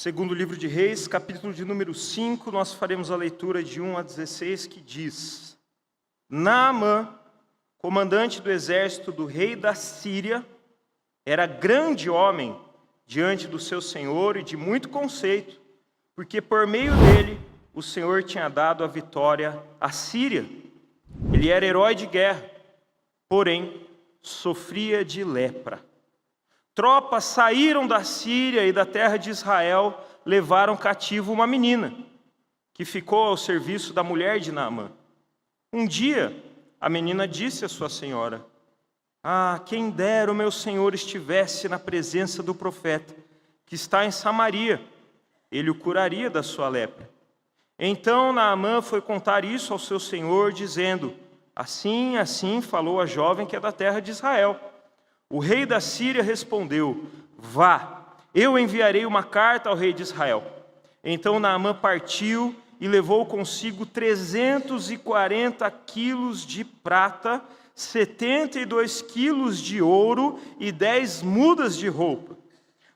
Segundo livro de Reis, capítulo de número 5, nós faremos a leitura de 1 a 16, que diz: Naamã, comandante do exército do rei da Síria, era grande homem diante do seu senhor e de muito conceito, porque por meio dele o Senhor tinha dado a vitória à Síria. Ele era herói de guerra, porém sofria de lepra. Tropas saíram da Síria e da terra de Israel, levaram cativo uma menina, que ficou ao serviço da mulher de Naamã. Um dia, a menina disse à sua senhora: quem dera o meu senhor estivesse na presença do profeta, que está em Samaria, ele o curaria da sua lepra. Então Naamã foi contar isso ao seu senhor, dizendo: assim falou a jovem que é da terra de Israel. O rei da Síria respondeu: vá, eu enviarei uma carta ao rei de Israel. Então Naamã partiu e levou consigo 340 quilos de prata, 72 quilos de ouro e 10 mudas de roupa.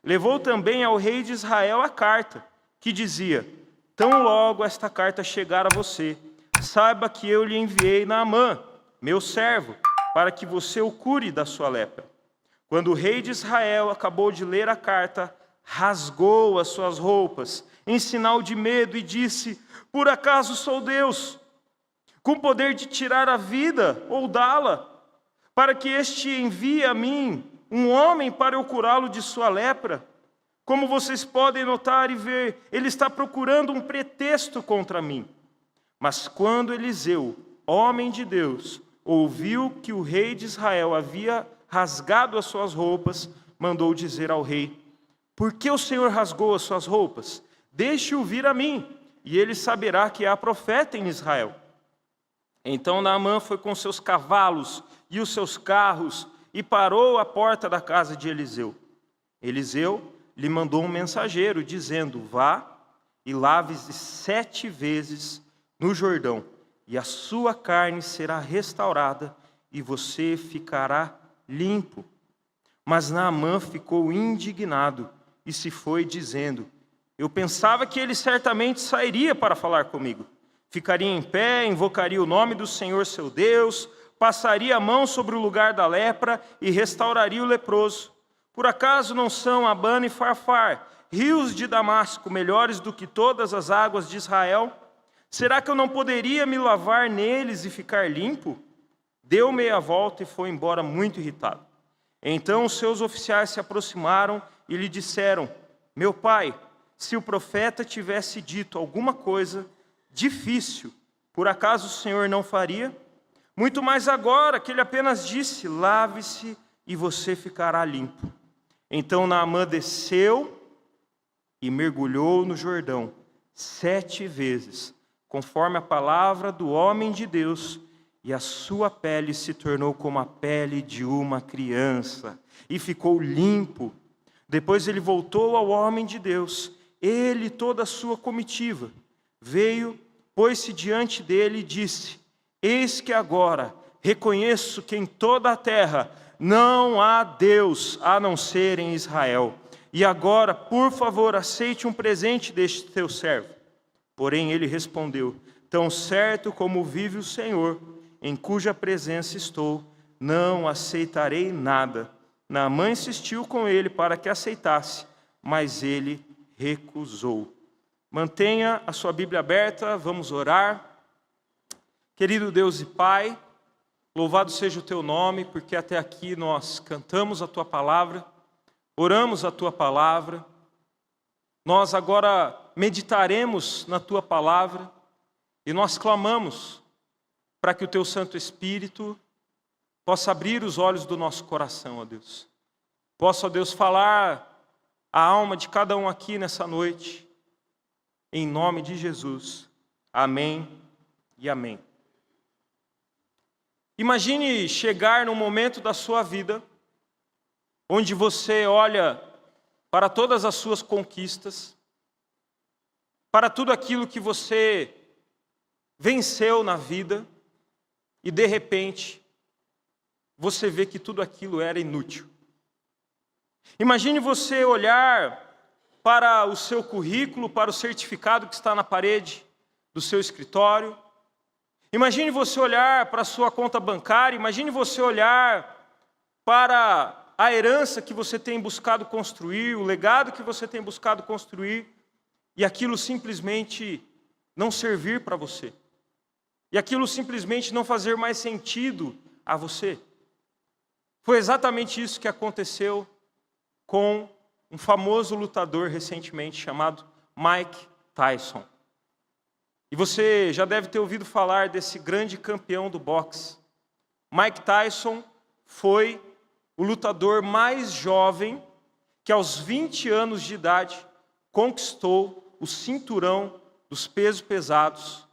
Levou também ao rei de Israel a carta, que dizia: tão logo esta carta chegar a você, saiba que eu lhe enviei Naamã, meu servo, para que você o cure da sua lepra. Quando o rei de Israel acabou de ler a carta, rasgou as suas roupas, em sinal de medo, e disse: por acaso sou Deus, com poder de tirar a vida ou dá-la, para que este envie a mim um homem para eu curá-lo de sua lepra? Como vocês podem notar e ver, ele está procurando um pretexto contra mim. Mas quando Eliseu, homem de Deus, ouviu que o rei de Israel havia rasgado as suas roupas, mandou dizer ao rei: por que o Senhor rasgou as suas roupas? Deixe-o vir a mim, e ele saberá que há profeta em Israel. Então Naamã foi com seus cavalos e os seus carros e parou à porta da casa de Eliseu. Eliseu lhe mandou um mensageiro, dizendo: vá e lave-se 7 vezes no Jordão, e a sua carne será restaurada, e você ficará limpo. Mas Naamã ficou indignado e se foi, dizendo: eu pensava que ele certamente sairia para falar comigo. Ficaria em pé, invocaria o nome do Senhor seu Deus, passaria a mão sobre o lugar da lepra e restauraria o leproso. Por acaso não são Abana e Farfar, rios de Damasco, melhores do que todas as águas de Israel? Será que eu não poderia me lavar neles e ficar limpo? Deu meia volta e foi embora muito irritado. Então os seus oficiais se aproximaram e lhe disseram: meu pai, se o profeta tivesse dito alguma coisa difícil, por acaso o Senhor não faria? Muito mais agora que ele apenas disse: lave-se e você ficará limpo. Então Naamã desceu e mergulhou no Jordão 7 vezes, conforme a palavra do homem de Deus, e a sua pele se tornou como a pele de uma criança, e ficou limpo. Depois ele voltou ao homem de Deus, ele e toda a sua comitiva. Veio, pôs-se diante dele e disse: eis que agora reconheço que em toda a terra não há Deus a não ser em Israel. E agora, por favor, aceite um presente deste teu servo. Porém ele respondeu: tão certo como vive o Senhor, em cuja presença estou, não aceitarei nada. Naamã insistiu com ele para que aceitasse, mas ele recusou. Mantenha a sua Bíblia aberta, vamos orar. Querido Deus e Pai, louvado seja o teu nome, porque até aqui nós cantamos a tua palavra, oramos a tua palavra. Nós agora meditaremos na tua palavra e nós clamamos para que o teu Santo Espírito possa abrir os olhos do nosso coração, ó Deus. Possa, ó Deus, falar a alma de cada um aqui nessa noite, em nome de Jesus. Amém e amém. Imagine chegar num momento da sua vida onde você olha para todas as suas conquistas, para tudo aquilo que você venceu na vida, e de repente você vê que tudo aquilo era inútil. Imagine você olhar para o seu currículo, para o certificado que está na parede do seu escritório. Imagine você olhar para a sua conta bancária, imagine você olhar para a herança que você tem buscado construir, o legado que você tem buscado construir, e aquilo simplesmente não servir para você. E aquilo simplesmente não fazer mais sentido a você. Foi exatamente isso que aconteceu com um famoso lutador recentemente chamado Mike Tyson. E você já deve ter ouvido falar desse grande campeão do boxe. Mike Tyson foi o lutador mais jovem que aos 20 anos de idade conquistou o cinturão dos pesos pesados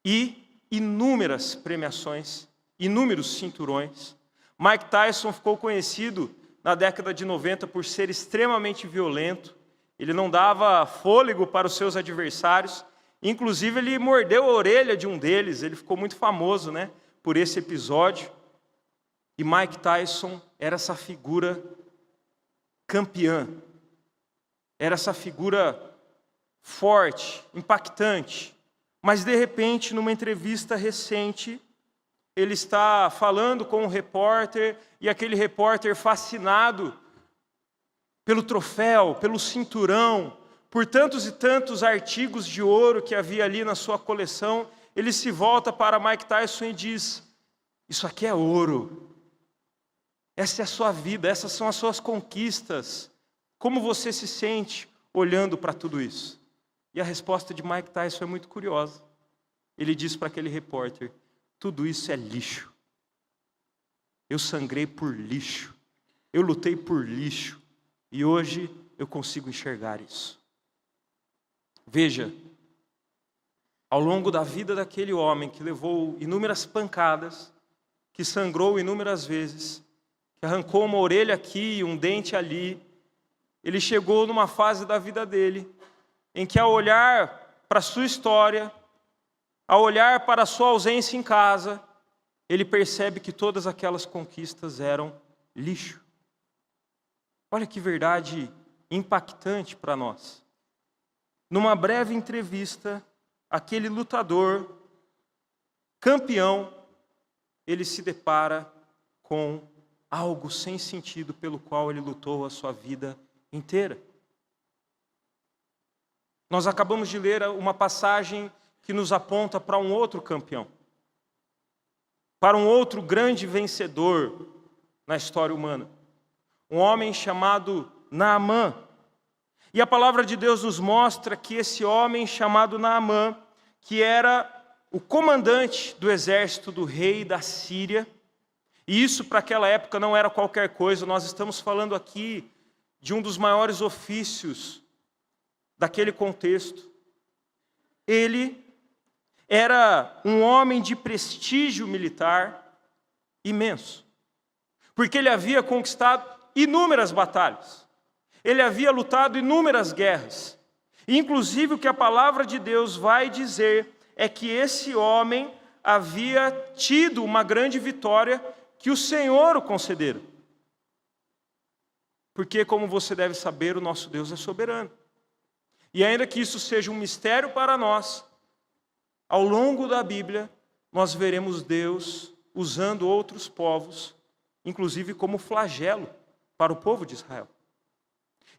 e inúmeras premiações, inúmeros cinturões. Mike Tyson ficou conhecido na década de 90 por ser extremamente violento. Ele não dava fôlego para os seus adversários. Inclusive, ele mordeu a orelha de um deles. Ele ficou muito famoso, por esse episódio. E Mike Tyson era essa figura campeã. Era essa figura forte, impactante. Mas, de repente, numa entrevista recente, ele está falando com um repórter, e aquele repórter, fascinado pelo troféu, pelo cinturão, por tantos e tantos artigos de ouro que havia ali na sua coleção, ele se volta para Mike Tyson e diz: isso aqui é ouro. Essa é a sua vida, essas são as suas conquistas. Como você se sente olhando para tudo isso? E a resposta de Mike Tyson é muito curiosa. Ele diz para aquele repórter: tudo isso é lixo. Eu sangrei por lixo. Eu lutei por lixo. E hoje eu consigo enxergar isso. Veja, ao longo da vida daquele homem que levou inúmeras pancadas, que sangrou inúmeras vezes, que arrancou uma orelha aqui e um dente ali, ele chegou numa fase da vida dele, em que ao olhar para a sua história, ao olhar para a sua ausência em casa, ele percebe que todas aquelas conquistas eram lixo. Olha que verdade impactante para nós. Numa breve entrevista, aquele lutador, campeão, ele se depara com algo sem sentido pelo qual ele lutou a sua vida inteira. Nós acabamos de ler uma passagem que nos aponta para um outro campeão, para um outro grande vencedor na história humana, um homem chamado Naamã. E a palavra de Deus nos mostra que esse homem chamado Naamã, que era o comandante do exército do rei da Síria, e isso para aquela época não era qualquer coisa, nós estamos falando aqui de um dos maiores ofícios daquele contexto. Ele era um homem de prestígio militar imenso, porque ele havia conquistado inúmeras batalhas, ele havia lutado inúmeras guerras, e inclusive o que a palavra de Deus vai dizer é que esse homem havia tido uma grande vitória que o Senhor o concedera. Porque, como você deve saber, o nosso Deus é soberano. E ainda que isso seja um mistério para nós, ao longo da Bíblia, nós veremos Deus usando outros povos, inclusive como flagelo para o povo de Israel.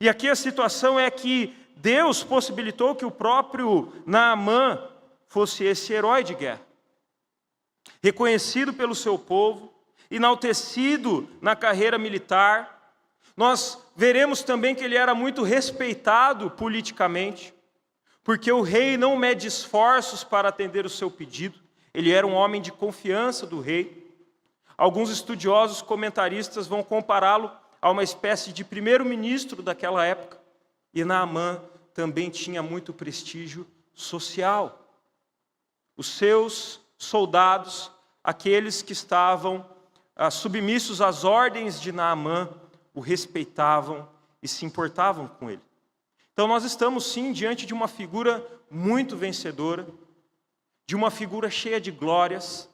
E aqui a situação é que Deus possibilitou que o próprio Naamã fosse esse herói de guerra, reconhecido pelo seu povo, enaltecido na carreira militar. Nós veremos também que ele era muito respeitado politicamente, porque o rei não mede esforços para atender o seu pedido. Ele era um homem de confiança do rei. Alguns estudiosos comentaristas vão compará-lo a uma espécie de primeiro-ministro daquela época. E Naamã também tinha muito prestígio social. Os seus soldados, aqueles que estavam submissos às ordens de Naamã, o respeitavam e se importavam com ele. Então nós estamos sim diante de uma figura muito vencedora, de uma figura cheia de glórias,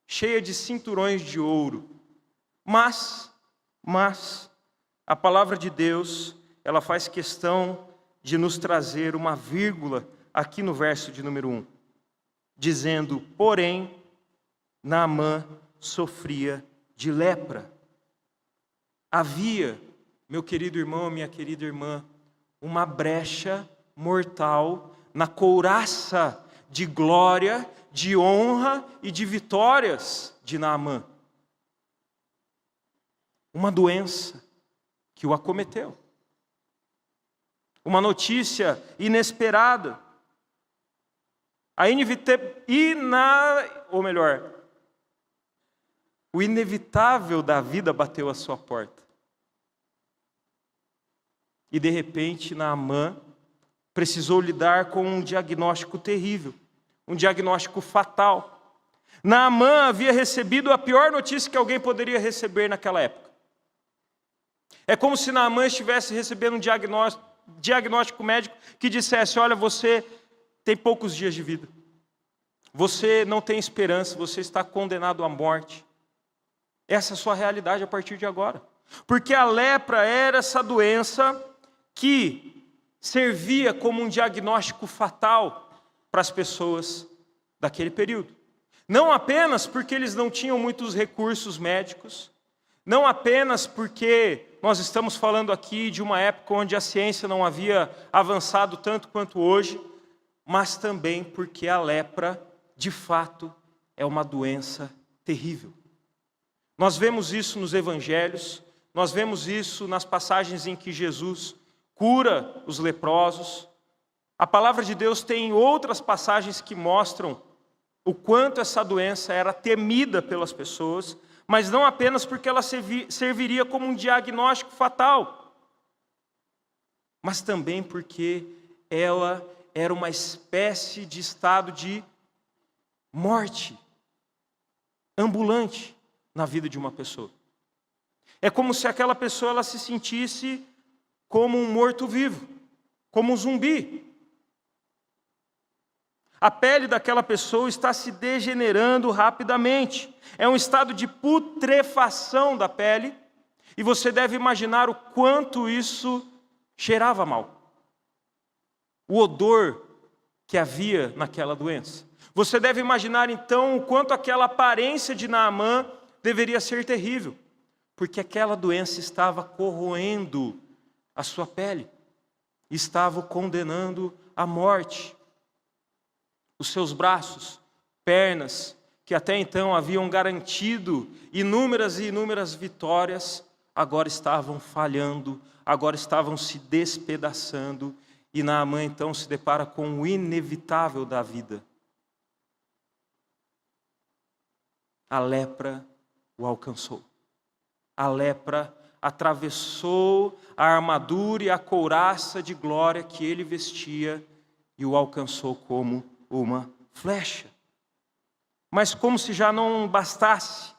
cheia de cinturões de ouro. Mas a palavra de Deus, ela faz questão de nos trazer uma vírgula aqui no verso de número 1, dizendo: porém, Naamã sofria de lepra. Havia, meu querido irmão, minha querida irmã, uma brecha mortal na couraça de glória, de honra e de vitórias de Naamã. Uma doença que o acometeu. Uma notícia inesperada. O inevitável da vida bateu à sua porta. E de repente, Naamã precisou lidar com um diagnóstico terrível, um diagnóstico fatal. Naamã havia recebido a pior notícia que alguém poderia receber naquela época. É como se Naamã estivesse recebendo um diagnóstico médico que dissesse: olha, você tem poucos dias de vida. Você não tem esperança, você está condenado à morte. Essa é a sua realidade a partir de agora. Porque a lepra era essa doença que servia como um diagnóstico fatal para as pessoas daquele período. Não apenas porque eles não tinham muitos recursos médicos, não apenas porque nós estamos falando aqui de uma época onde a ciência não havia avançado tanto quanto hoje, mas também porque a lepra, de fato, é uma doença terrível. Nós vemos isso nos evangelhos, nós vemos isso nas passagens em que Jesus cura os leprosos. A palavra de Deus tem outras passagens que mostram o quanto essa doença era temida pelas pessoas, mas não apenas porque ela serviria como um diagnóstico fatal, mas também porque ela era uma espécie de estado de morte ambulante na vida de uma pessoa. É como se aquela pessoa ela se sentisse como um morto-vivo, como um zumbi. A pele daquela pessoa está se degenerando rapidamente. É um estado de putrefação da pele. E você deve imaginar o quanto isso cheirava mal. O odor que havia naquela doença. Você deve imaginar então o quanto aquela aparência de Naamã deveria ser terrível. Porque aquela doença estava corroendo a sua pele. Estava o condenando à morte. Os seus braços, pernas, que até então haviam garantido inúmeras e inúmeras vitórias, agora estavam falhando, agora estavam se despedaçando, e Naamã então se depara com o inevitável da vida. A lepra o alcançou. A lepra atravessou a armadura e a couraça de glória que ele vestia e o alcançou como uma flecha. Mas como se já não bastasse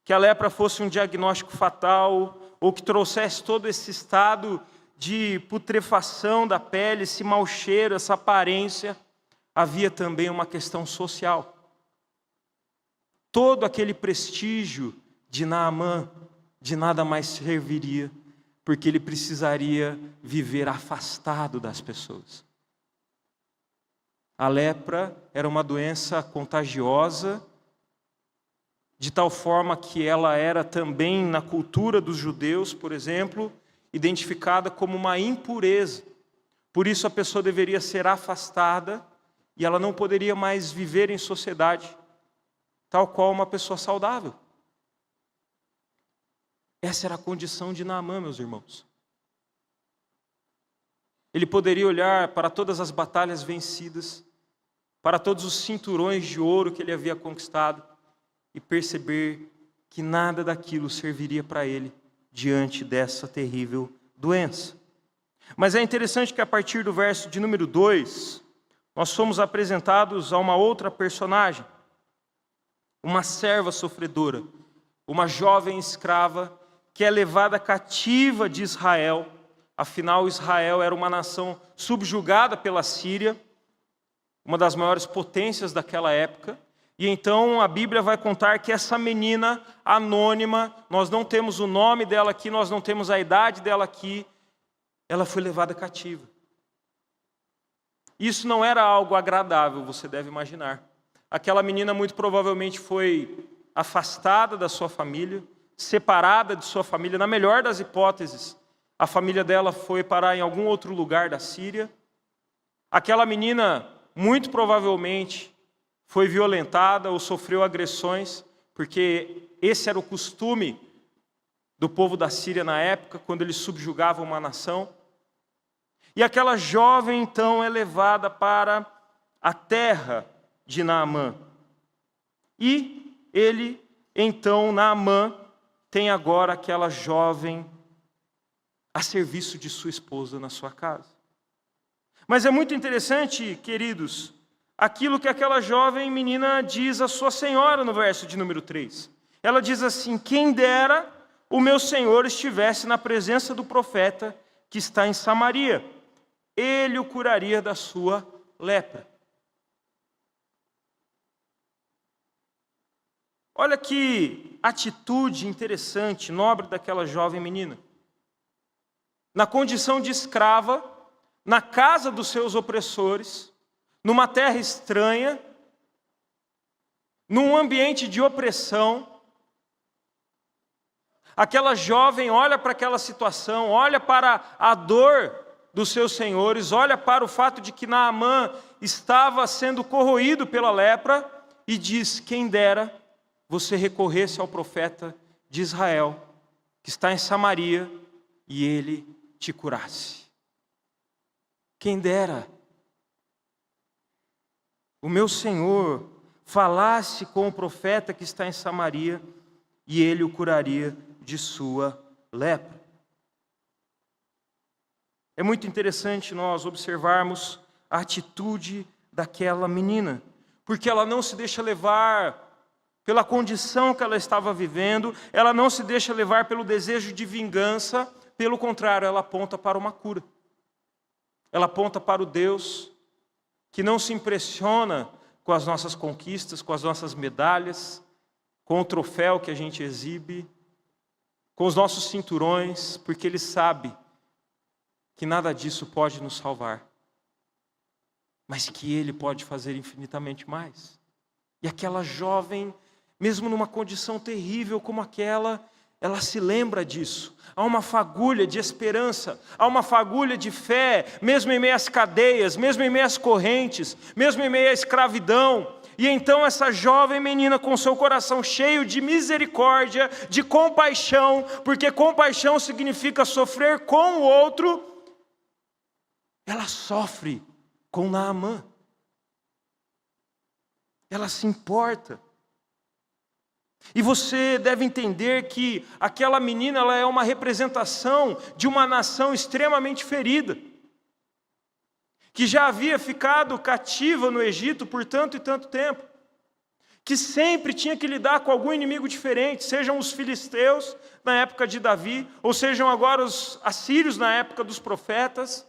que a lepra fosse um diagnóstico fatal, ou que trouxesse todo esse estado de putrefação da pele, esse mau cheiro, essa aparência, havia também uma questão social. Todo aquele prestígio de Naamã de nada mais serviria, porque ele precisaria viver afastado das pessoas. A lepra era uma doença contagiosa, de tal forma que ela era também, na cultura dos judeus, por exemplo, identificada como uma impureza. Por isso a pessoa deveria ser afastada e ela não poderia mais viver em sociedade, tal qual uma pessoa saudável. Essa era a condição de Naamã, meus irmãos. Ele poderia olhar para todas as batalhas vencidas, para todos os cinturões de ouro que ele havia conquistado e perceber que nada daquilo serviria para ele diante dessa terrível doença. Mas é interessante que a partir do verso de número 2, nós somos apresentados a uma outra personagem, uma serva sofredora, uma jovem escrava que é levada cativa de Israel. Afinal, Israel era uma nação subjugada pela Síria, uma das maiores potências daquela época. E então a Bíblia vai contar que essa menina anônima, nós não temos o nome dela aqui, nós não temos a idade dela aqui, ela foi levada cativa. Isso não era algo agradável, você deve imaginar. Aquela menina muito provavelmente foi afastada da sua família, separada de sua família. Na melhor das hipóteses, a família dela foi parar em algum outro lugar da Síria. Aquela menina, muito provavelmente, foi violentada ou sofreu agressões, porque esse era o costume do povo da Síria na época, quando eles subjugavam uma nação. E aquela jovem, então, é levada para a terra de Naamã. E ele, então, Naamã, tem agora aquela jovem a serviço de sua esposa na sua casa. Mas é muito interessante, queridos, aquilo que aquela jovem menina diz à sua senhora no verso de número 3. Ela diz assim: quem dera o meu senhor estivesse na presença do profeta que está em Samaria, ele o curaria da sua lepra. Olha que atitude interessante, nobre daquela jovem menina. Na condição de escrava, na casa dos seus opressores, numa terra estranha, num ambiente de opressão, aquela jovem olha para aquela situação, olha para a dor dos seus senhores, olha para o fato de que Naamã estava sendo corroído pela lepra e diz: quem dera você recorresse ao profeta de Israel, que está em Samaria, e ele te curasse. Quem dera o meu Senhor falasse com o profeta que está em Samaria, e ele o curaria de sua lepra. É muito interessante nós observarmos a atitude daquela menina, porque ela não se deixa levar pela condição que ela estava vivendo, ela não se deixa levar pelo desejo de vingança, pelo contrário, ela aponta para uma cura. Ela aponta para o Deus que não se impressiona com as nossas conquistas, com as nossas medalhas, com o troféu que a gente exibe, com os nossos cinturões, porque Ele sabe que nada disso pode nos salvar, mas que Ele pode fazer infinitamente mais. E aquela jovem, mesmo numa condição terrível como aquela, ela se lembra disso. Há uma fagulha de esperança, há uma fagulha de fé, mesmo em meio às cadeias, mesmo em meio às correntes, mesmo em meio à escravidão. E então essa jovem menina, com seu coração cheio de misericórdia, de compaixão, porque compaixão significa sofrer com o outro, ela sofre com Naamã. Ela se importa. E você deve entender que aquela menina, ela é uma representação de uma nação extremamente ferida, que já havia ficado cativa no Egito por tanto e tanto tempo, que sempre tinha que lidar com algum inimigo diferente, sejam os filisteus na época de Davi, ou sejam agora os assírios na época dos profetas,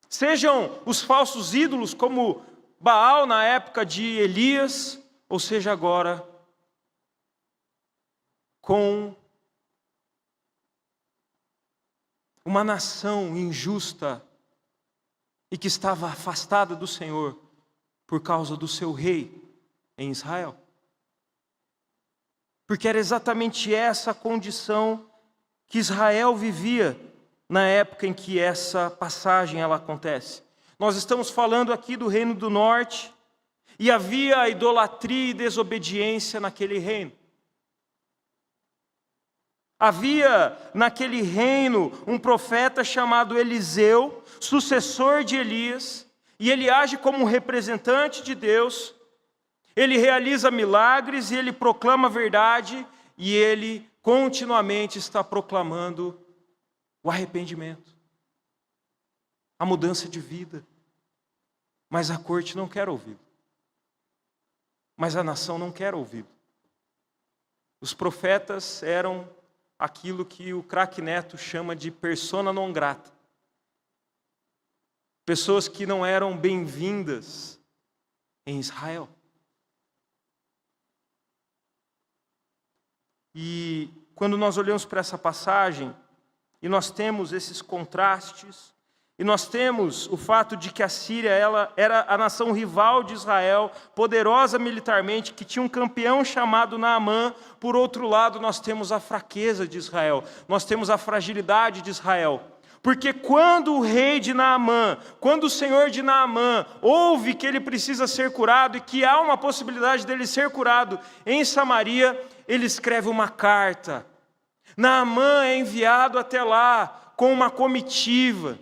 sejam os falsos ídolos como Baal na época de Elias, ou seja agora com uma nação injusta e que estava afastada do Senhor por causa do seu rei em Israel. Porque era exatamente essa condição que Israel vivia na época em que essa passagem ela acontece. Nós estamos falando aqui do reino do norte, e havia idolatria e desobediência naquele reino. Havia naquele reino um profeta chamado Eliseu, sucessor de Elias, e ele age como um representante de Deus, ele realiza milagres e ele proclama a verdade, e ele continuamente está proclamando o arrependimento, a mudança de vida. Mas a corte não quer ouvir. Mas a nação não quer ouvir. Os profetas eram aquilo que o craque Neto chama de persona non grata. Pessoas que não eram bem-vindas em Israel. E quando nós olhamos para essa passagem, E nós temos esses contrastes, e nós temos o fato de que a Síria ela era a nação rival de Israel, poderosa militarmente, que tinha um campeão chamado Naamã. Por outro lado, nós temos a fraqueza de Israel, nós temos a fragilidade de Israel. Porque quando o rei de Naamã, quando o senhor de Naamã ouve que ele precisa ser curado e que há uma possibilidade dele ser curado em Samaria, ele escreve uma carta. Naamã é enviado até lá com uma comitiva.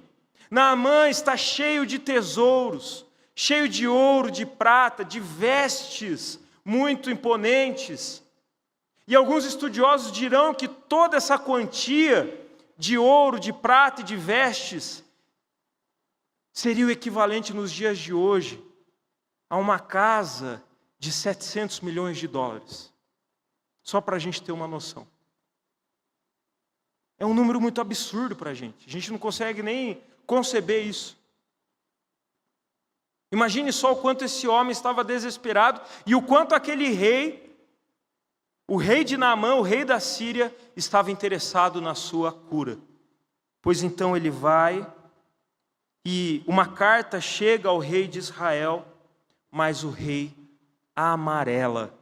Naamã está cheio de tesouros, cheio de ouro, de prata, de vestes muito imponentes. E alguns estudiosos dirão que toda essa quantia de ouro, de prata e de vestes seria o equivalente nos dias de hoje a uma casa de 700 milhões de dólares. Só para a gente ter uma noção. É um número muito absurdo para a gente não consegue nem conceber isso. Imagine só o quanto esse homem estava desesperado e o quanto aquele rei, o rei de Naamã, o rei da Síria, estava interessado na sua cura. Pois então ele vai e uma carta chega ao rei de Israel, mas o rei amarela.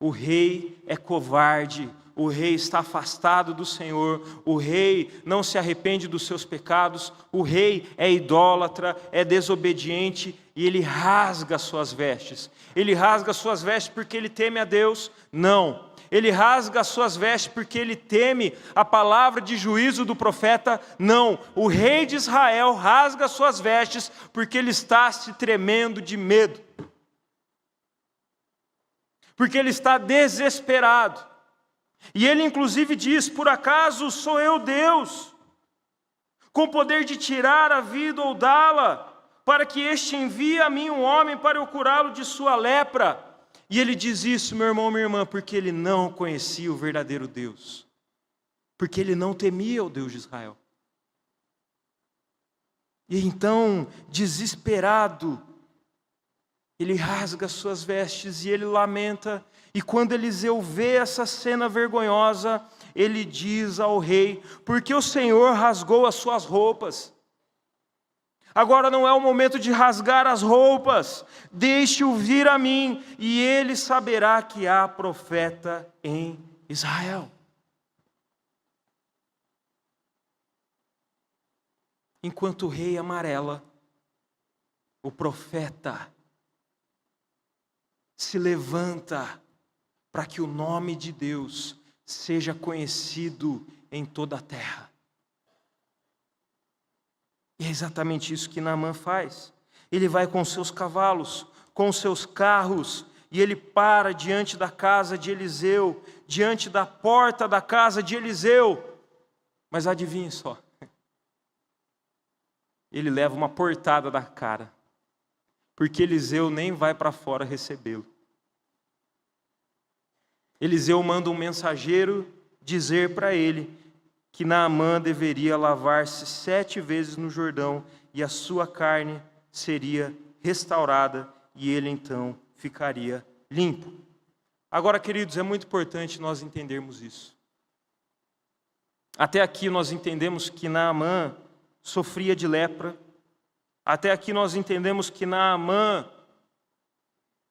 O rei é covarde. O rei está afastado do Senhor, o rei não se arrepende dos seus pecados, o rei é idólatra, é desobediente e ele rasga as suas vestes. Ele rasga as suas vestes porque ele teme a Deus? Não. Ele rasga as suas vestes porque ele teme a palavra de juízo do profeta? Não. O rei de Israel rasga as suas vestes porque ele está se tremendo de medo. Porque ele está desesperado. E ele inclusive diz: por acaso sou eu Deus, com poder de tirar a vida ou dá-la, para que este envie a mim um homem para eu curá-lo de sua lepra? E ele diz isso, meu irmão, minha irmã, porque ele não conhecia o verdadeiro Deus, porque ele não temia o Deus de Israel. E então, desesperado, ele rasga suas vestes e ele lamenta. E quando Eliseu vê essa cena vergonhosa, ele diz ao rei: porque o Senhor rasgou as suas roupas. Agora não é o momento de rasgar as roupas. Deixe-o vir a mim, e ele saberá que há profeta em Israel. Enquanto o rei amarela, o profeta se levanta para que o nome de Deus seja conhecido em toda a terra. E é exatamente isso que Naamã faz. Ele vai com seus cavalos, com seus carros, e ele para diante da casa de Eliseu, diante da porta da casa de Eliseu. Mas adivinhe só, ele leva uma portada da cara, porque Eliseu nem vai para fora recebê-lo. Eliseu manda um mensageiro dizer para ele que Naamã deveria lavar-se 7 vezes no Jordão e a sua carne seria restaurada e ele então ficaria limpo. Agora, queridos, é muito importante nós entendermos isso. Até aqui nós entendemos que Naamã sofria de lepra. Até aqui nós entendemos que Naamã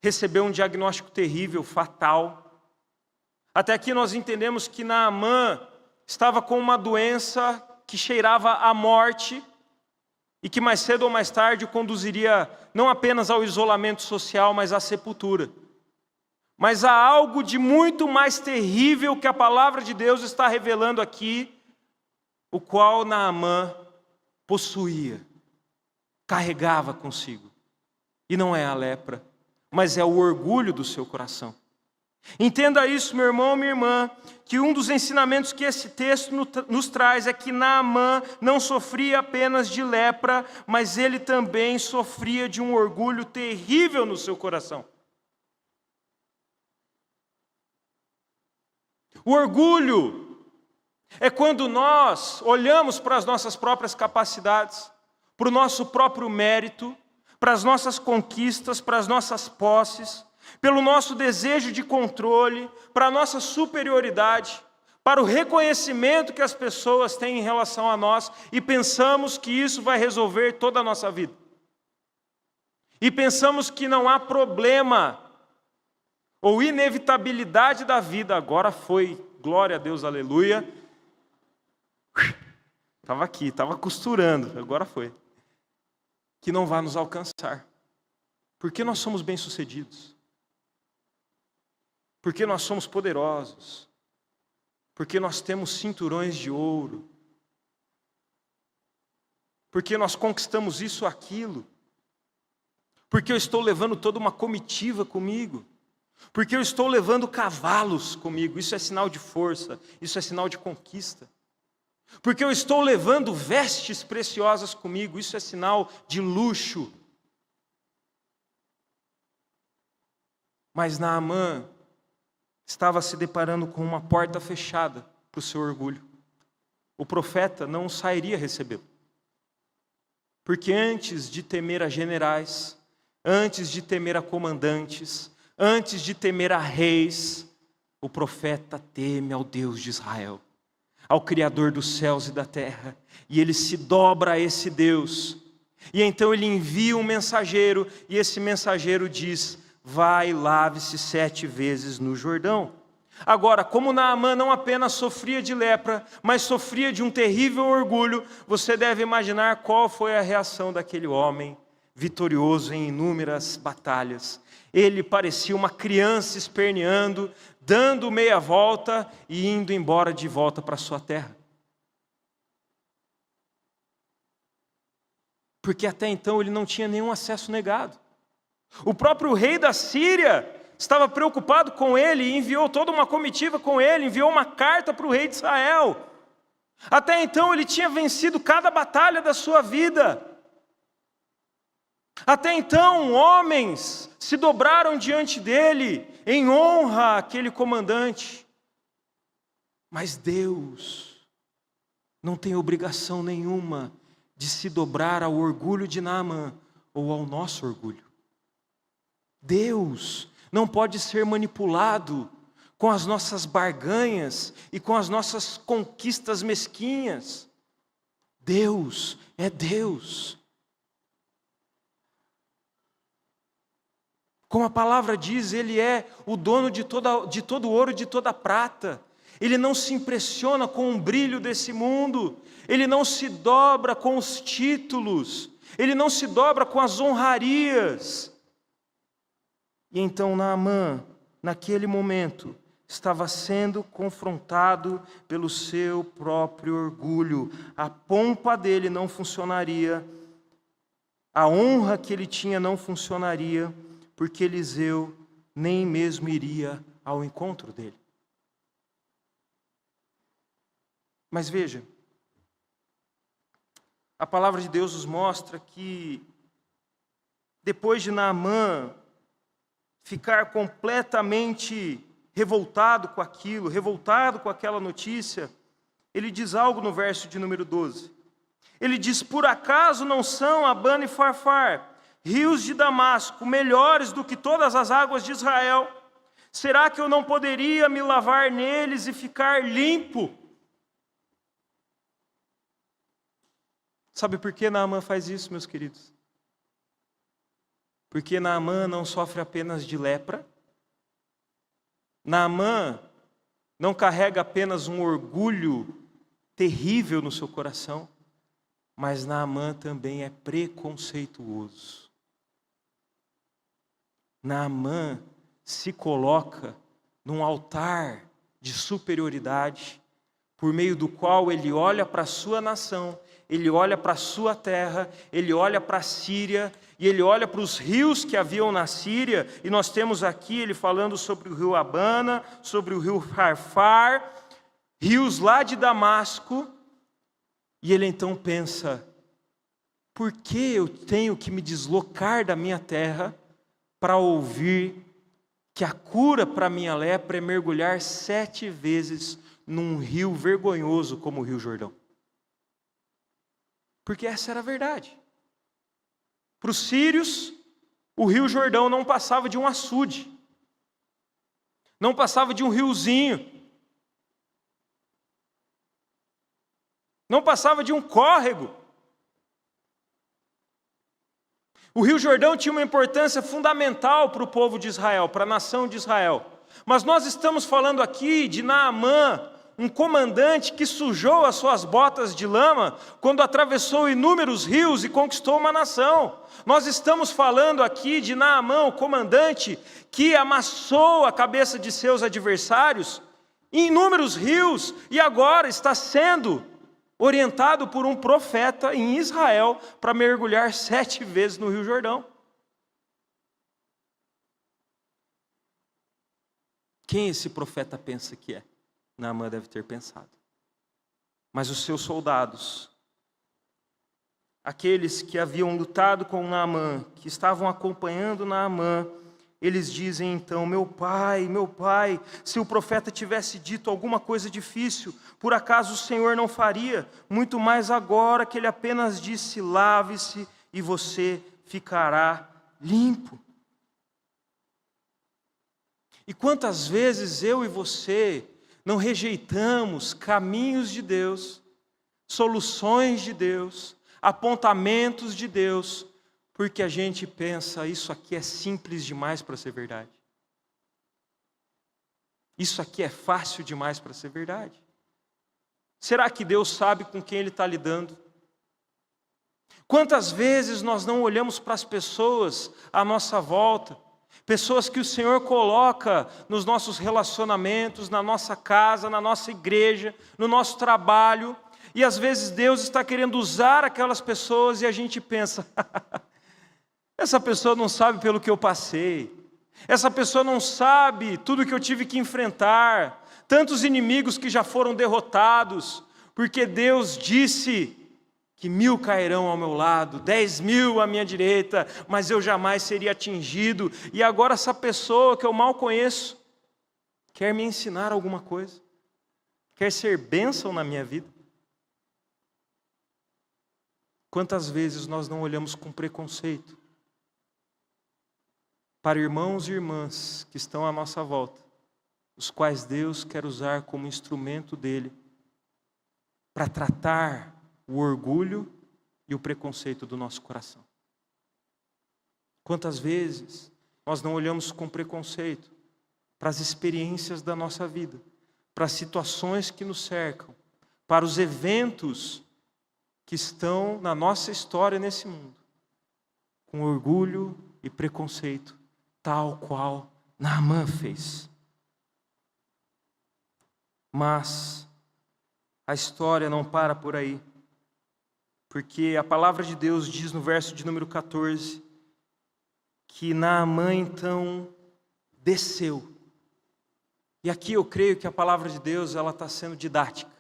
recebeu um diagnóstico terrível, fatal. Até aqui nós entendemos que Naamã estava com uma doença que cheirava à morte e que mais cedo ou mais tarde o conduziria não apenas ao isolamento social, mas à sepultura. Mas há algo de muito mais terrível que a palavra de Deus está revelando aqui, o qual Naamã possuía, carregava consigo. E não é a lepra, mas é o orgulho do seu coração. Entenda isso, meu irmão, minha irmã, que um dos ensinamentos que esse texto nos traz é que Naamã não sofria apenas de lepra, mas ele também sofria de um orgulho terrível no seu coração. O orgulho é quando nós olhamos para as nossas próprias capacidades, para o nosso próprio mérito, para as nossas conquistas, para as nossas posses, pelo nosso desejo de controle, para a nossa superioridade, para o reconhecimento que as pessoas têm em relação a nós, e pensamos que isso vai resolver toda a nossa vida. E pensamos que não há problema ou inevitabilidade da vida, agora foi, glória a Deus, aleluia. Estava aqui, estava costurando, agora foi. Que não vai nos alcançar. Porque nós somos bem-sucedidos. Porque nós somos poderosos. Porque nós temos cinturões de ouro. Porque nós conquistamos isso ou aquilo. Porque eu estou levando toda uma comitiva comigo. Porque eu estou levando cavalos comigo. Isso é sinal de força. Isso é sinal de conquista. Porque eu estou levando vestes preciosas comigo. Isso é sinal de luxo. Mas Naamã estava se deparando com uma porta fechada para o seu orgulho. O profeta não sairia recebê-lo. Porque antes de temer a generais, antes de temer a comandantes, antes de temer a reis, o profeta teme ao Deus de Israel, ao Criador dos céus e da terra, e ele se dobra a esse Deus, e então ele envia um mensageiro, e esse mensageiro diz: vai, lave-se 7 vezes no Jordão. Agora, como Naamã não apenas sofria de lepra, mas sofria de um terrível orgulho, você deve imaginar qual foi a reação daquele homem, vitorioso em inúmeras batalhas. Ele parecia uma criança esperneando, dando meia volta e indo embora de volta para sua terra. Porque até então ele não tinha nenhum acesso negado. O próprio rei da Síria estava preocupado com ele e enviou toda uma comitiva com ele, enviou uma carta para o rei de Israel. Até então ele tinha vencido cada batalha da sua vida. Até então homens se dobraram diante dele em honra àquele comandante. Mas Deus não tem obrigação nenhuma de se dobrar ao orgulho de Naamã ou ao nosso orgulho. Deus não pode ser manipulado com as nossas barganhas e com as nossas conquistas mesquinhas. Deus é Deus. Como a palavra diz, Ele é o dono de todo ouro e de toda prata. Ele não se impressiona com o brilho desse mundo. Ele não se dobra com os títulos. Ele não se dobra com as honrarias. E então Naamã, naquele momento, estava sendo confrontado pelo seu próprio orgulho. A pompa dele não funcionaria. A honra que ele tinha não funcionaria, porque Eliseu nem mesmo iria ao encontro dele. Mas veja, a palavra de Deus nos mostra que depois de Naamã ficar completamente revoltado com aquilo, revoltado com aquela notícia, ele diz algo no verso de número 12. Ele diz: por acaso não são Abana e Farfar, rios de Damasco, melhores do que todas as águas de Israel? Será que eu não poderia me lavar neles e ficar limpo? Sabe por que Naamã faz isso, meus queridos? Porque Naamã não sofre apenas de lepra. Naamã não carrega apenas um orgulho terrível no seu coração, mas Naamã também é preconceituoso. Naamã se coloca num altar de superioridade, por meio do qual ele olha para a sua nação, ele olha para a sua terra, ele olha para a Síria, e ele olha para os rios que haviam na Síria, e nós temos aqui ele falando sobre o rio Abana, sobre o rio Farfar, rios lá de Damasco, e ele então pensa: por que eu tenho que me deslocar da minha terra para ouvir que a cura para a minha lepra é mergulhar 7 vezes num rio vergonhoso como o Rio Jordão? Porque essa era a verdade. Para os sírios, o Rio Jordão não passava de um açude, não passava de um riozinho. não passava de um córrego. O Rio Jordão tinha uma importância fundamental para o povo de Israel, para a nação de Israel. Mas nós estamos falando aqui de Naamã, um comandante que sujou as suas botas de lama quando atravessou inúmeros rios e conquistou uma nação. Nós estamos falando aqui de Naamã, o comandante que amassou a cabeça de seus adversários em inúmeros rios e agora está sendo orientado por um profeta em Israel para mergulhar 7 vezes no Rio Jordão. Quem esse profeta pensa que é? Naamã deve ter pensado. Mas os seus soldados, aqueles que haviam lutado com Naamã, que estavam acompanhando Naamã, eles dizem então: meu pai, se o profeta tivesse dito alguma coisa difícil, por acaso o Senhor não faria? Muito mais agora que ele apenas disse: lave-se e você ficará limpo. E quantas vezes eu e você não rejeitamos caminhos de Deus, soluções de Deus, apontamentos de Deus, porque a gente pensa: isso aqui é simples demais para ser verdade. Isso aqui é fácil demais para ser verdade. Será que Deus sabe com quem Ele está lidando? Quantas vezes nós não olhamos para as pessoas à nossa volta, pessoas que o Senhor coloca nos nossos relacionamentos, na nossa casa, na nossa igreja, no nosso trabalho, e às vezes Deus está querendo usar aquelas pessoas e a gente pensa: essa pessoa não sabe pelo que eu passei, essa pessoa não sabe tudo que eu tive que enfrentar, tantos inimigos que já foram derrotados, porque Deus disse que 1000 cairão ao meu lado, 10.000 à minha direita, mas eu jamais seria atingido. E agora essa pessoa que eu mal conheço quer me ensinar alguma coisa, quer ser bênção na minha vida. Quantas vezes nós não olhamos com preconceito para irmãos e irmãs que estão à nossa volta, os quais Deus quer usar como instrumento dele para tratar o orgulho e o preconceito do nosso coração. Quantas vezes nós não olhamos com preconceito para as experiências da nossa vida, para as situações que nos cercam, para os eventos que estão na nossa história nesse mundo, com orgulho e preconceito, tal qual Naamã fez. Mas a história não para por aí, porque a palavra de Deus diz no verso de número 14, que Naamã então desceu. E aqui eu creio que a palavra de Deus ela está sendo didática.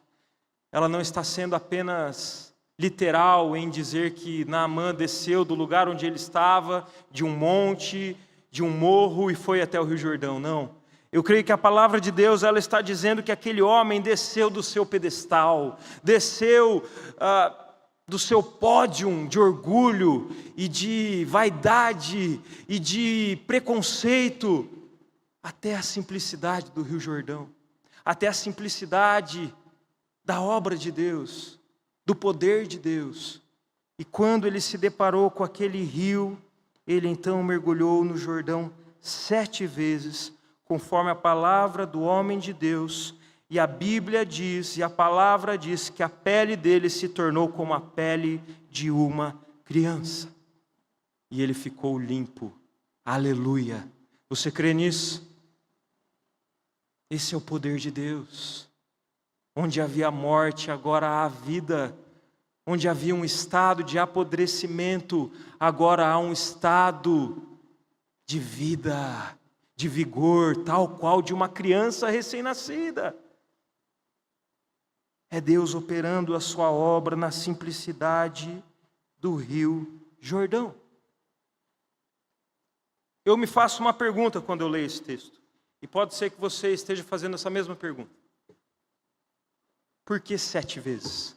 Ela não está sendo apenas literal em dizer que Naamã desceu do lugar onde ele estava, de um monte, de um morro e foi até o Rio Jordão. Não. Eu creio que a palavra de Deus ela está dizendo que aquele homem desceu do seu pedestal, desceu do seu pódio de orgulho e de vaidade e de preconceito até a simplicidade do Rio Jordão, até a simplicidade da obra de Deus, do poder de Deus. E quando ele se deparou com aquele rio, ele então mergulhou no Jordão 7 vezes, conforme a palavra do homem de Deus. E a Bíblia diz, e a palavra diz, que a pele dele se tornou como a pele de uma criança. E ele ficou limpo. Aleluia. Você crê nisso? Esse é o poder de Deus. Onde havia morte, agora há vida. Onde havia um estado de apodrecimento, agora há um estado de vida, de vigor, tal qual de uma criança recém-nascida. É Deus operando a sua obra na simplicidade do Rio Jordão. Eu me faço uma pergunta quando eu leio esse texto. E pode ser que você esteja fazendo essa mesma pergunta. Por que 7 vezes?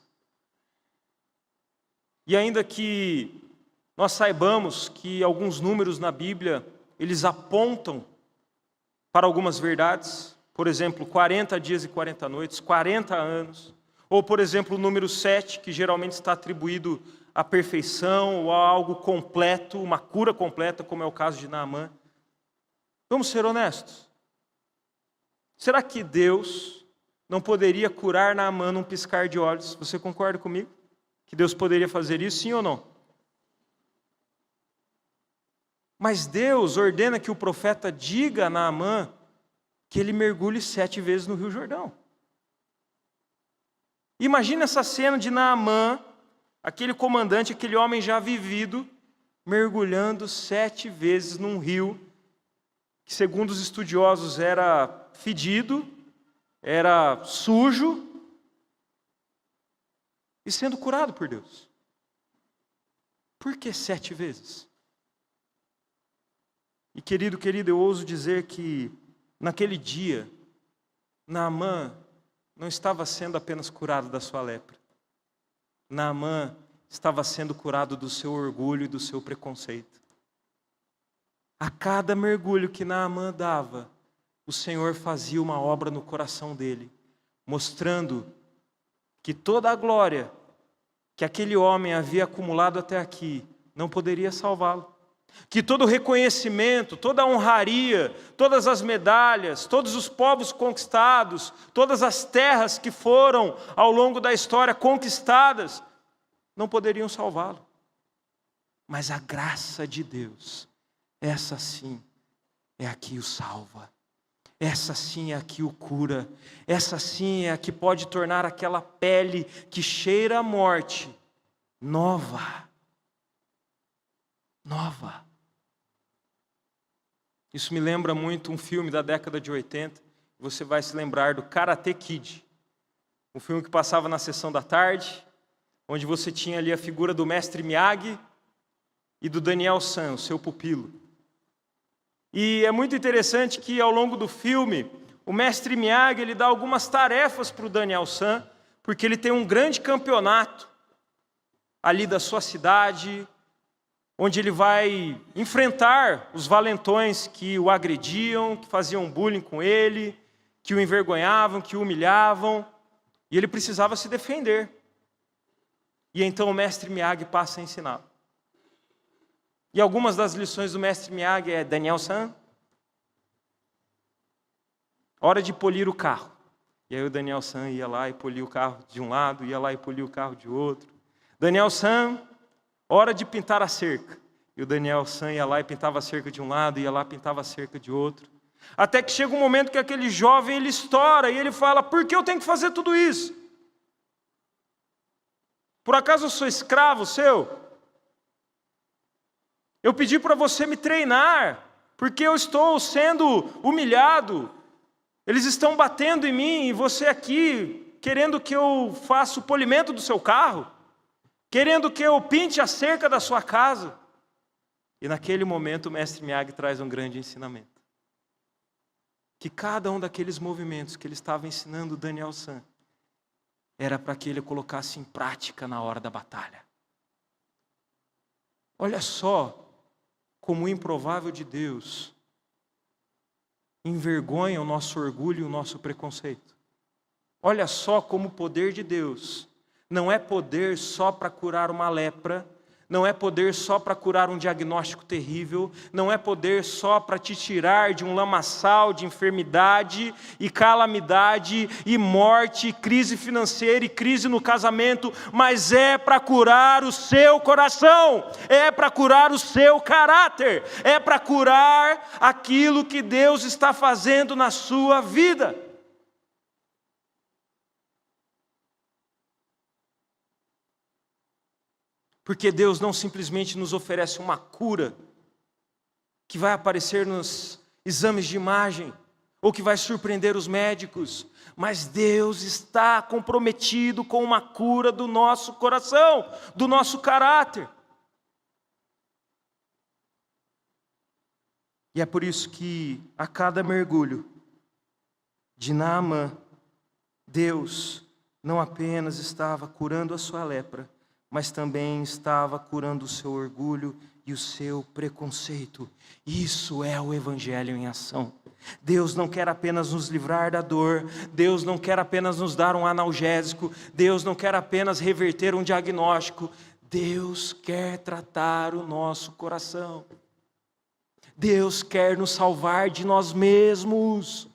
E ainda que nós saibamos que alguns números na Bíblia, eles apontam para algumas verdades. Por exemplo, 40 dias e 40 noites, 40 anos. Ou, por exemplo, o número 7, que geralmente está atribuído à perfeição ou a algo completo, uma cura completa, como é o caso de Naamã. Vamos ser honestos. Será que Deus não poderia curar Naamã num piscar de olhos? Você concorda comigo? Que Deus poderia fazer isso, sim ou não? Mas Deus ordena que o profeta diga a Naamã que ele mergulhe 7 vezes no Rio Jordão. Imagina essa cena de Naamã, aquele comandante, aquele homem já vivido, mergulhando 7 vezes num rio, que segundo os estudiosos era fedido, era sujo, e sendo curado por Deus. Por que 7 vezes? E querido, eu ouso dizer que naquele dia, Naamã não estava sendo apenas curado da sua lepra. Naamã estava sendo curado do seu orgulho e do seu preconceito. A cada mergulho que Naamã dava, o Senhor fazia uma obra no coração dele, mostrando que toda a glória que aquele homem havia acumulado até aqui não poderia salvá-lo. Que todo o reconhecimento, toda a honraria, todas as medalhas, todos os povos conquistados, todas as terras que foram ao longo da história conquistadas, não poderiam salvá-lo. Mas a graça de Deus, essa sim é a que o salva. Essa sim é a que o cura. Essa sim é a que pode tornar aquela pele que cheira a morte nova. Nova. Isso me lembra muito um filme da década de 80. Você vai se lembrar do Karate Kid. Um filme que passava na sessão da tarde, onde você tinha ali a figura do mestre Miyagi e do Daniel San, o seu pupilo. E é muito interessante que ao longo do filme, o mestre Miyagi ele dá algumas tarefas para o Daniel San, porque ele tem um grande campeonato ali da sua cidade, onde ele vai enfrentar os valentões que o agrediam, que faziam bullying com ele, que o envergonhavam, que o humilhavam, e ele precisava se defender. E então o mestre Miyagi passa a ensiná-lo. E algumas das lições do mestre Miyagi é: Daniel-san, hora de polir o carro. E aí o Daniel-san ia lá e polia o carro de um lado, ia lá e polia o carro de outro. Daniel-san, hora de pintar a cerca. E o Daniel-san ia lá e pintava a cerca de um lado, ia lá e pintava a cerca de outro. Até que chega um momento que aquele jovem ele estoura e ele fala: por que eu tenho que fazer tudo isso? Por acaso eu sou escravo seu? Eu pedi para você me treinar, porque eu estou sendo humilhado. Eles estão batendo em mim e você aqui querendo que eu faça o polimento do seu carro, querendo que eu pinte a cerca da sua casa. E naquele momento o mestre Miyagi traz um grande ensinamento. Que cada um daqueles movimentos que ele estava ensinando o Daniel-san era para que ele colocasse em prática na hora da batalha. Olha só como o improvável de Deus envergonha o nosso orgulho e o nosso preconceito. Olha só como o poder de Deus não é poder só para curar uma lepra, não é poder só para curar um diagnóstico terrível, não é poder só para te tirar de um lamaçal de enfermidade e calamidade e morte, e crise financeira e crise no casamento, mas é para curar o seu coração, é para curar o seu caráter, é para curar aquilo que Deus está fazendo na sua vida. Porque Deus não simplesmente nos oferece uma cura que vai aparecer nos exames de imagem ou que vai surpreender os médicos, mas Deus está comprometido com uma cura do nosso coração, do nosso caráter. E é por isso que a cada mergulho de Naamã, Deus não apenas estava curando a sua lepra, mas também estava curando o seu orgulho e o seu preconceito. Isso é o Evangelho em ação. Deus não quer apenas nos livrar da dor, Deus não quer apenas nos dar um analgésico, Deus não quer apenas reverter um diagnóstico, Deus quer tratar o nosso coração. Deus quer nos salvar de nós mesmos.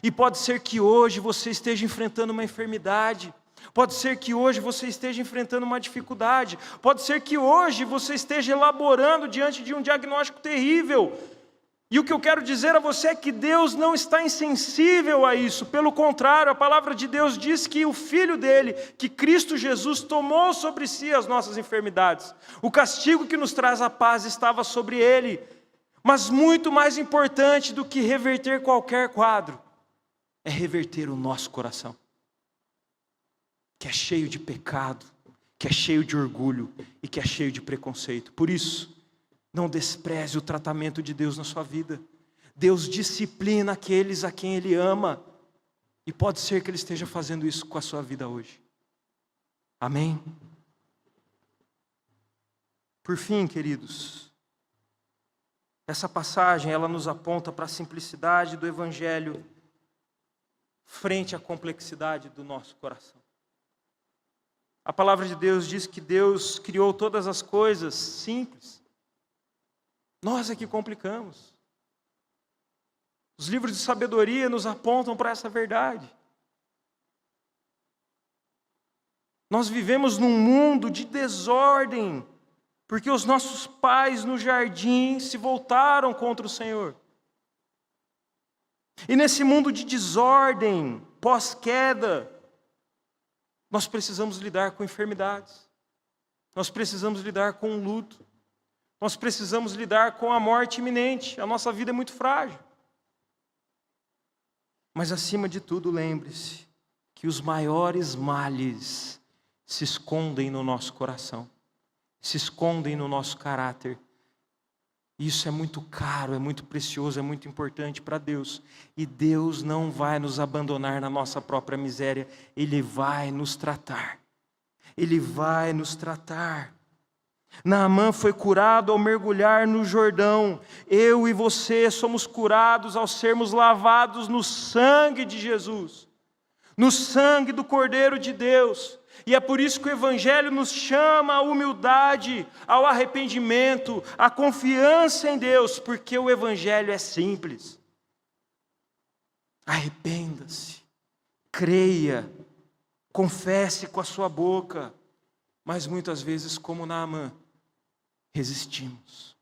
E pode ser que hoje você esteja enfrentando uma enfermidade, pode ser que hoje você esteja enfrentando uma dificuldade, pode ser que hoje você esteja elaborando diante de um diagnóstico terrível. E o que eu quero dizer a você é que Deus não está insensível a isso. Pelo contrário, a palavra de Deus diz que o Filho dele, que Cristo Jesus, tomou sobre si as nossas enfermidades. O castigo que nos traz a paz estava sobre ele. Mas muito mais importante do que reverter qualquer quadro, é reverter o nosso coração, que é cheio de pecado, que é cheio de orgulho e que é cheio de preconceito. Por isso, não despreze o tratamento de Deus na sua vida. Deus disciplina aqueles a quem Ele ama. E pode ser que Ele esteja fazendo isso com a sua vida hoje. Amém? Por fim, queridos, essa passagem ela nos aponta para a simplicidade do Evangelho frente à complexidade do nosso coração. A palavra de Deus diz que Deus criou todas as coisas simples. Nós é que complicamos. Os livros de sabedoria nos apontam para essa verdade. Nós vivemos num mundo de desordem, porque os nossos pais no jardim se voltaram contra o Senhor. E nesse mundo de desordem, pós-queda, nós precisamos lidar com enfermidades. Nós precisamos lidar com o luto. Nós precisamos lidar com a morte iminente. A nossa vida é muito frágil. Mas acima de tudo, lembre-se que os maiores males se escondem no nosso coração, se escondem no nosso caráter. Isso é muito caro, é muito precioso, é muito importante para Deus. E Deus não vai nos abandonar na nossa própria miséria. Ele vai nos tratar. Ele vai nos tratar. Naamã foi curado ao mergulhar no Jordão. Eu e você somos curados ao sermos lavados no sangue de Jesus, no sangue do Cordeiro de Deus. E é por isso que o Evangelho nos chama à humildade, ao arrependimento, à confiança em Deus, porque o Evangelho é simples. Arrependa-se, creia, confesse com a sua boca, mas muitas vezes, como Naamã, resistimos.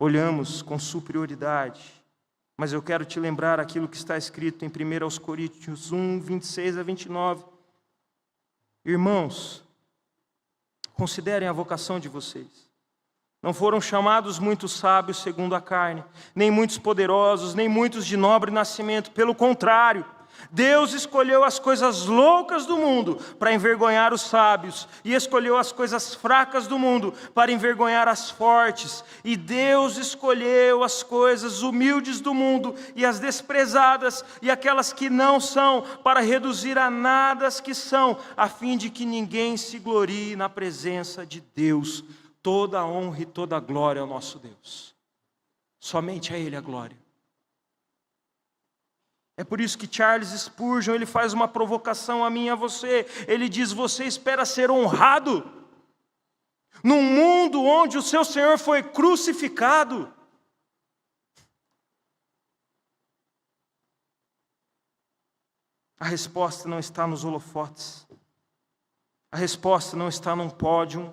Olhamos com superioridade, mas eu quero te lembrar aquilo que está escrito em 1 Coríntios 1, 26 a 29. Irmãos, considerem a vocação de vocês. Não foram chamados muitos sábios segundo a carne, nem muitos poderosos, nem muitos de nobre nascimento. Pelo contrário, Deus escolheu as coisas loucas do mundo para envergonhar os sábios, e escolheu as coisas fracas do mundo para envergonhar as fortes. E Deus escolheu as coisas humildes do mundo e as desprezadas e aquelas que não são, para reduzir a nada as que são, a fim de que ninguém se glorie na presença de Deus. Toda a honra e toda a glória ao nosso Deus. Somente a Ele a glória. É por isso que Charles Spurgeon ele faz uma provocação a mim e a você. Ele diz: você espera ser honrado num mundo onde o seu Senhor foi crucificado? A resposta não está nos holofotes. A resposta não está num pódio.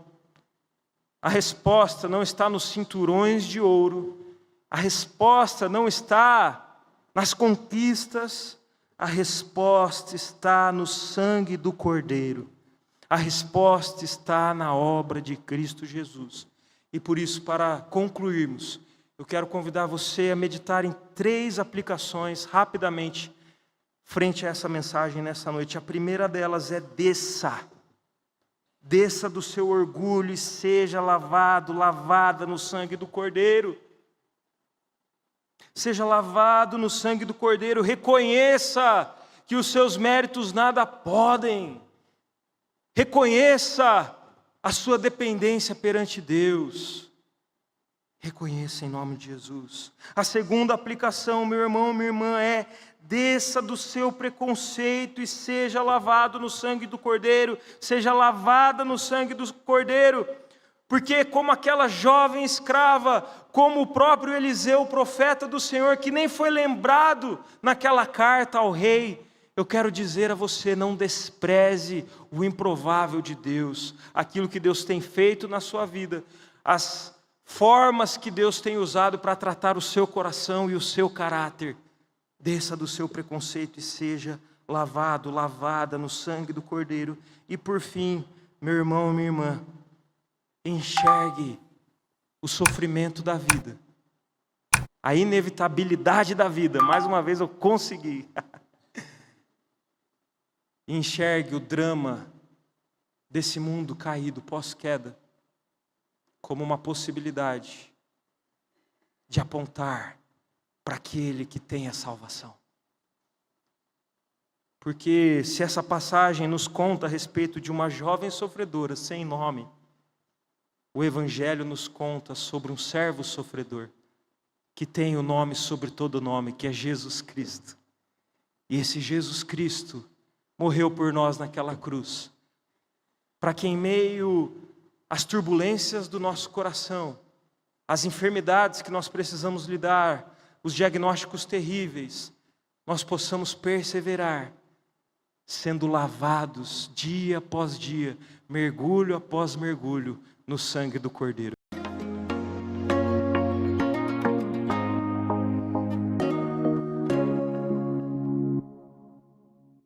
A resposta não está nos cinturões de ouro. A resposta não está nas conquistas. A resposta está no sangue do Cordeiro. A resposta está na obra de Cristo Jesus. E por isso, para concluirmos, eu quero convidar você a meditar em 3 aplicações rapidamente frente a essa mensagem nessa noite. A primeira delas é: desça. Desça do seu orgulho e seja lavado, lavada no sangue do Cordeiro. Seja lavado no sangue do Cordeiro. Reconheça que os seus méritos nada podem. Reconheça a sua dependência perante Deus. Reconheça em nome de Jesus. A segunda aplicação, meu irmão, minha irmã, é: desça do seu preconceito e seja lavado no sangue do Cordeiro. Seja lavada no sangue do Cordeiro. Porque como aquela jovem escrava, como o próprio Eliseu, o profeta do Senhor, que nem foi lembrado naquela carta ao rei, eu quero dizer a você: não despreze o improvável de Deus, aquilo que Deus tem feito na sua vida, as formas que Deus tem usado para tratar o seu coração e o seu caráter. Desça do seu preconceito e seja lavado, lavada no sangue do Cordeiro. E por fim, meu irmão, minha irmã, enxergue o sofrimento da vida, a inevitabilidade da vida. Mais uma vez eu consegui. Enxergue o drama desse mundo caído pós-queda como uma possibilidade de apontar para aquele que tem a salvação. Porque se essa passagem nos conta a respeito de uma jovem sofredora sem nome, o Evangelho nos conta sobre um servo sofredor que tem o nome sobre todo nome, que é Jesus Cristo. E esse Jesus Cristo morreu por nós naquela cruz, para que em meio às turbulências do nosso coração, as enfermidades que nós precisamos lidar, os diagnósticos terríveis, nós possamos perseverar, sendo lavados dia após dia, mergulho após mergulho, no sangue do Cordeiro.